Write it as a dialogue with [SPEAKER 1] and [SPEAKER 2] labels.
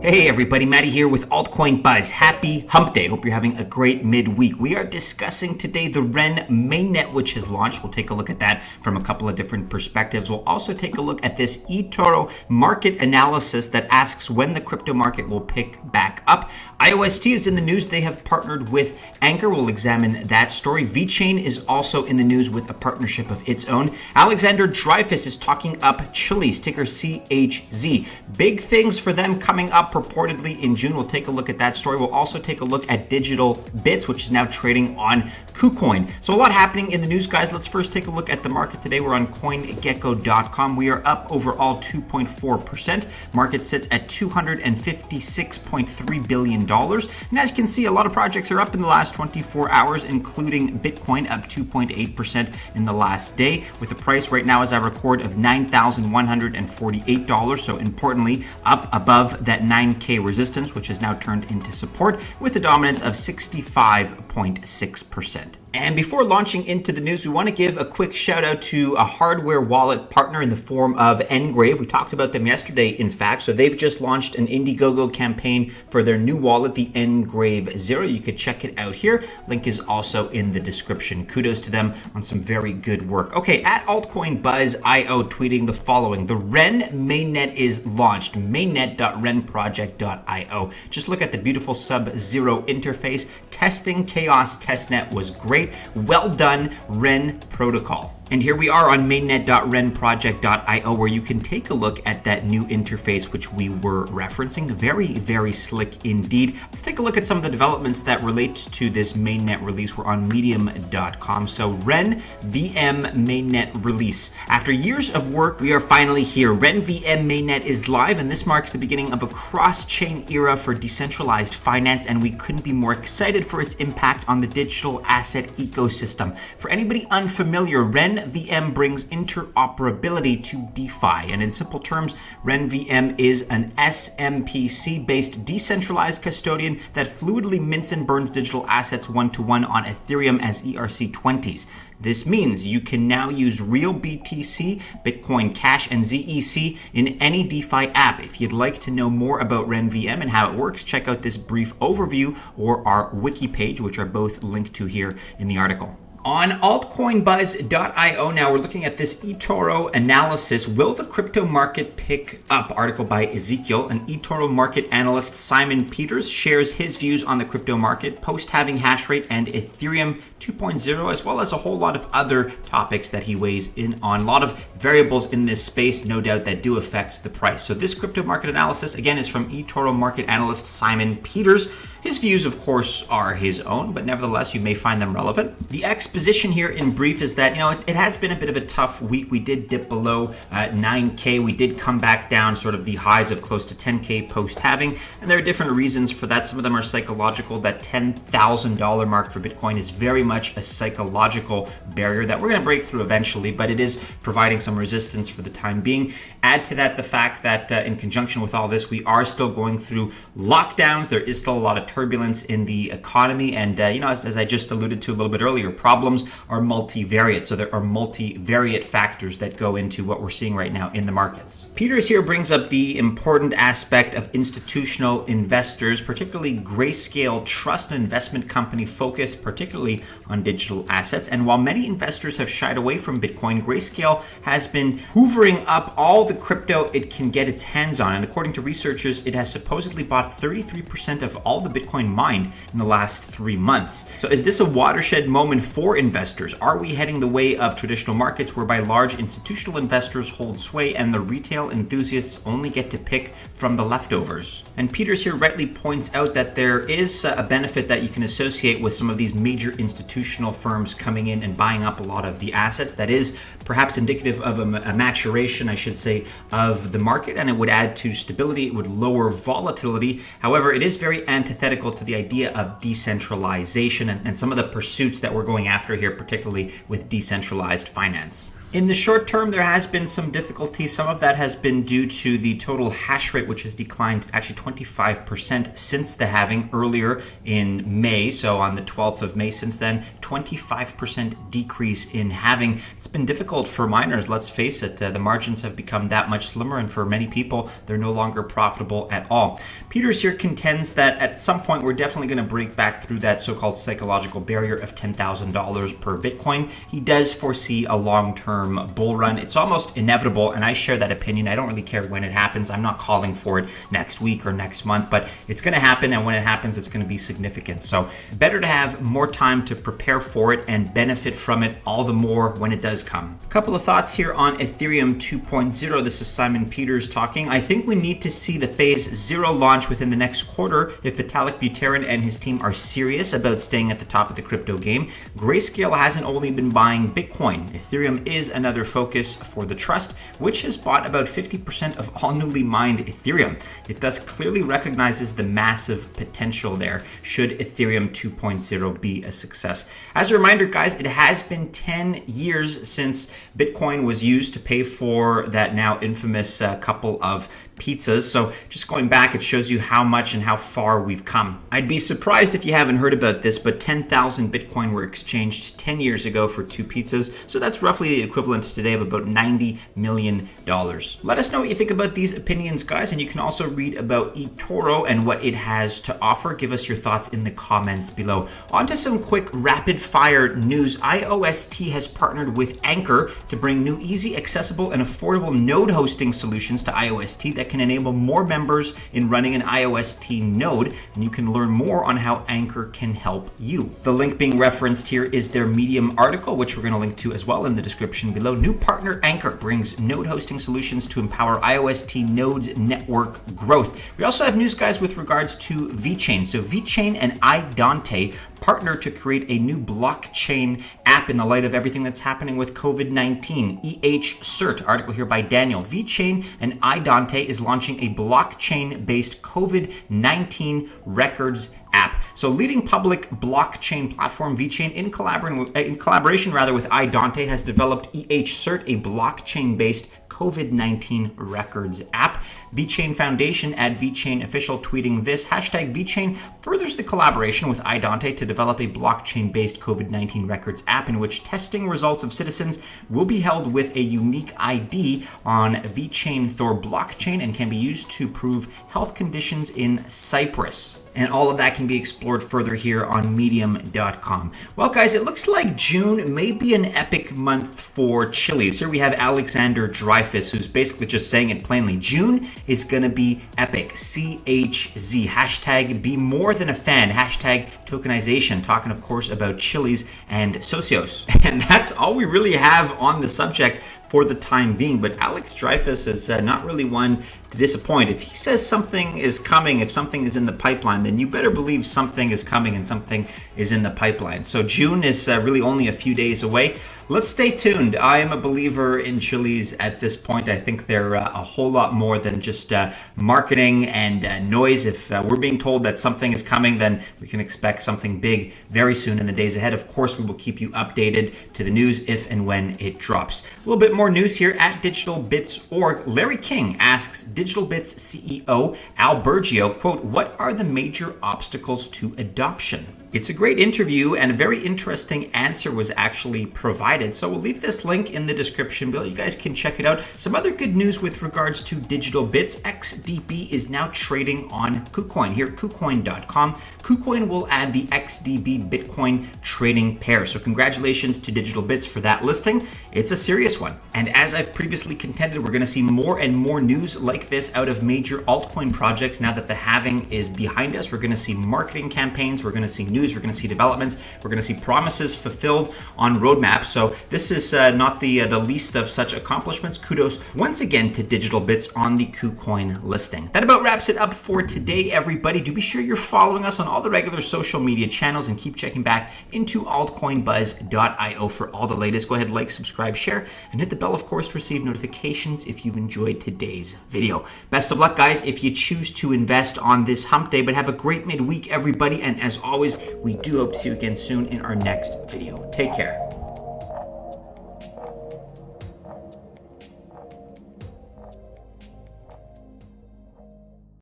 [SPEAKER 1] Hey everybody, Matty here with Altcoin Buzz. Happy Hump Day. Hope you're having a great midweek. We are discussing today the Ren mainnet, which has launched. We'll take a look at that from a couple of different perspectives. We'll also take a look at this eToro market analysis that asks when the crypto market will pick back up. IOST is in the news. They have partnered with Anchor. We'll examine that story. VeChain is also in the news with a partnership of its own. Alexander Dreyfus is talking up Chiliz, ticker CHZ. Big things for them coming up purportedly in June. We'll take a look at that story. We'll also take a look at Digital Bits, which is now trading on KuCoin. So a lot happening in the news, guys. Let's first take a look at the market today. We're on CoinGecko.com. We are up overall 2.4%. Market sits at $256.3 billion. And as you can see, a lot of projects are up in the last 24 hours, including Bitcoin up 2.8% in the last day, with the price right now as I record of $9,148. So importantly, up above that 9K resistance, which has now turned into support with a dominance of 65.6%. And before launching into the news, we want to give a quick shout out to a hardware wallet partner in the form of Ngrave. We talked about them yesterday, in fact. So they've just launched an Indiegogo campaign for their new wallet, the Ngrave Zero. You could check it out here. Link is also in the description. Kudos to them on some very good work. Okay, at Altcoin Buzz IO tweeting the following: the Ren mainnet is launched. mainnet.renproject.io. Just look at the beautiful Sub-Zero interface. Testing Chaos Testnet was great. Well done, Ren protocol. And here we are on mainnet.renproject.io, where you can take a look at that new interface which we were referencing. Very, very slick indeed. Let's take a look at some of the developments that relate to this mainnet release. We're on medium.com. So Ren VM mainnet release. After years of work, we are finally here. Ren VM mainnet is live, and this marks the beginning of a cross-chain era for decentralized finance, and we couldn't be more excited for its impact on the digital asset ecosystem. For anybody unfamiliar, Ren VM brings interoperability to DeFi, and in simple terms, Ren VM is an SMPC-based decentralized custodian that fluidly mints and burns digital assets one-to-one on Ethereum as ERC20s. This means you can now use real BTC, Bitcoin Cash, and ZEC in any DeFi app. If you'd like to know more about Ren VM and how it works, check out this brief overview or our wiki page, which are both linked to here in the article. On altcoinbuzz.io now, we're looking at this eToro analysis. Will the crypto market pick up? Article by Ezekiel. An eToro market analyst, Simon Peters, shares his views on the crypto market, post-halving hash rate, and Ethereum 2.0, as well as a whole lot of other topics that he weighs in on. A lot of variables in this space, no doubt, that do affect the price. So this crypto market analysis, again, is from eToro market analyst Simon Peters. His views, of course, are his own, but nevertheless, you may find them relevant. The exposition here in brief is that, it has been a bit of a tough week. We did dip below 9K. We did come back down sort of the highs of close to 10K post-halving, and there are different reasons for that. Some of them are psychological. That $10,000 mark for Bitcoin is very much a psychological barrier that we're going to break through eventually, but it is providing some resistance for the time being. Add to that the fact that in conjunction with all this, we are still going through lockdowns. There is still a lot of turbulence in the economy, and as I just alluded to a little bit earlier, problems are multivariate. So there are multivariate factors that go into what we're seeing right now in the markets. Peters here brings up the important aspect of institutional investors, particularly Grayscale Trust, an investment company focused particularly on digital assets. And while many investors have shied away from Bitcoin, Grayscale has been hoovering up all the crypto it can get its hands on. And according to researchers, it has supposedly bought 33% of all the Bitcoin mined in the last 3 months. So is this a watershed moment for investors? Are we heading the way of traditional markets whereby large institutional investors hold sway and the retail enthusiasts only get to pick from the leftovers? And Peters here rightly points out that there is a benefit that you can associate with some of these major institutional firms coming in and buying up a lot of the assets. That is perhaps indicative of a maturation, I should say, of the market, and it would add to stability. It would lower volatility. However, it is very antithetical to the idea of decentralization and some of the pursuits that we're going after here, particularly with decentralized finance. In the short term, there has been some difficulty. Some of that has been due to the total hash rate, which has declined actually 25% since the halving earlier in May. So on the 12th of May, since then, 25% decrease in halving. It's been difficult for miners, let's face it. The margins have become that much slimmer, and for many people, they're no longer profitable at all. Peters here contends that at some point, we're definitely going to break back through that so-called psychological barrier of $10,000 per Bitcoin. He does foresee a long-term bull run. It's almost inevitable, and I share that opinion. I don't really care when it happens. I'm not calling for it next week or next month, but it's going to happen, and when it happens, it's going to be significant. So better to have more time to prepare for it and benefit from it all the more when it does come. A couple of thoughts here on Ethereum 2.0. This is Simon Peters talking. I think we need to see the phase 0 launch within the next quarter if Vitalik Buterin and his team are serious about staying at the top of the crypto game. Grayscale hasn't only been buying Bitcoin. Ethereum is another focus for the trust, which has bought about 50% of all newly mined Ethereum. It thus clearly recognizes the massive potential there should Ethereum 2.0 be a success. As a reminder, guys, it has been 10 years since Bitcoin was used to pay for that now infamous couple of pizzas. So just going back, it shows you how much and how far we've come. I'd be surprised if you haven't heard about this, but 10,000 Bitcoin were exchanged 10 years ago for 2 pizzas. So that's roughly the equivalent today of about $90 million. Let us know what you think about these opinions, guys, and you can also read about eToro and what it has to offer. Give us your thoughts in the comments below. On to some quick rapid fire news. IOST has partnered with Anchor to bring new, easy, accessible, and affordable node hosting solutions to IOST that can enable more members in running an IOST node, and you can learn more on how Anchor can help you. The link being referenced here is their Medium article, which we're going to link to as well in the description below. New partner Anchor brings node hosting solutions to empower IOST nodes network growth. We also have news, guys, with regards to VeChain. So VeChain and iDante partner to create a new blockchain app in the light of everything that's happening with COVID-19. EHCert, article here by Daniel. VeChain and iDante is launching a blockchain-based COVID-19 records app. So leading public blockchain platform VeChain in collaboration with iDante has developed EHCert, a blockchain-based COVID-19 records app. VeChain Foundation at VeChain Official tweeting this, hashtag VeChain furthers the collaboration with iDante to develop a blockchain-based COVID-19 records app in which testing results of citizens will be held with a unique ID on VeChain Thor blockchain and can be used to prove health conditions in Cyprus. And all of that can be explored further here on medium.com. Well, guys, it looks like June may be an epic month for Chiliz. Here we have Alexander Dreyfus, who's basically just saying it plainly. June is going to be epic. CHZ. Hashtag be more than a fan. Hashtag tokenization. Talking, of course, about Chiliz and Socios. And that's all we really have on the subject for the time being. But Alex Dreyfus is not really one to disappoint. If he says something is coming, if something is in the pipeline, then you better believe something is coming and something is in the pipeline. So June is really only a few days away. Let's stay tuned. I am a believer in Chiliz at this point. I think they're a whole lot more than just marketing and noise. If we're being told that something is coming, then we can expect something big very soon in the days ahead. Of course, we will keep you updated to the news if and when it drops. A little bit more news here at DigitalBits.org. Larry King asks DigitalBits CEO Al Burgio, quote, what are the major obstacles to adoption? It's a great interview, and a very interesting answer was actually provided. So we'll leave this link in the description below. You guys can check it out. Some other good news with regards to Digital Bits. XDB is now trading on KuCoin. Here, KuCoin.com. KuCoin will add the XDB Bitcoin trading pair. So congratulations to Digital Bits for that listing. It's a serious one. And as I've previously contended, we're going to see more and more news like this out of major altcoin projects now that the halving is behind us. We're going to see marketing campaigns. We're going to see news. We're going to see developments. We're going to see promises fulfilled on roadmaps. So this is not the least of such accomplishments. Kudos once again to Digital Bits on the KuCoin listing. That about wraps it up for today, everybody. Do be sure you're following us on all the regular social media channels and keep checking back into altcoinbuzz.io for all the latest. Go ahead, like, subscribe, share, and hit the bell, of course, to receive notifications if you've enjoyed today's video. Best of luck, guys, if you choose to invest on this hump day, but have a great midweek, everybody. And as always, we do hope to see you again soon in our next video. Take care.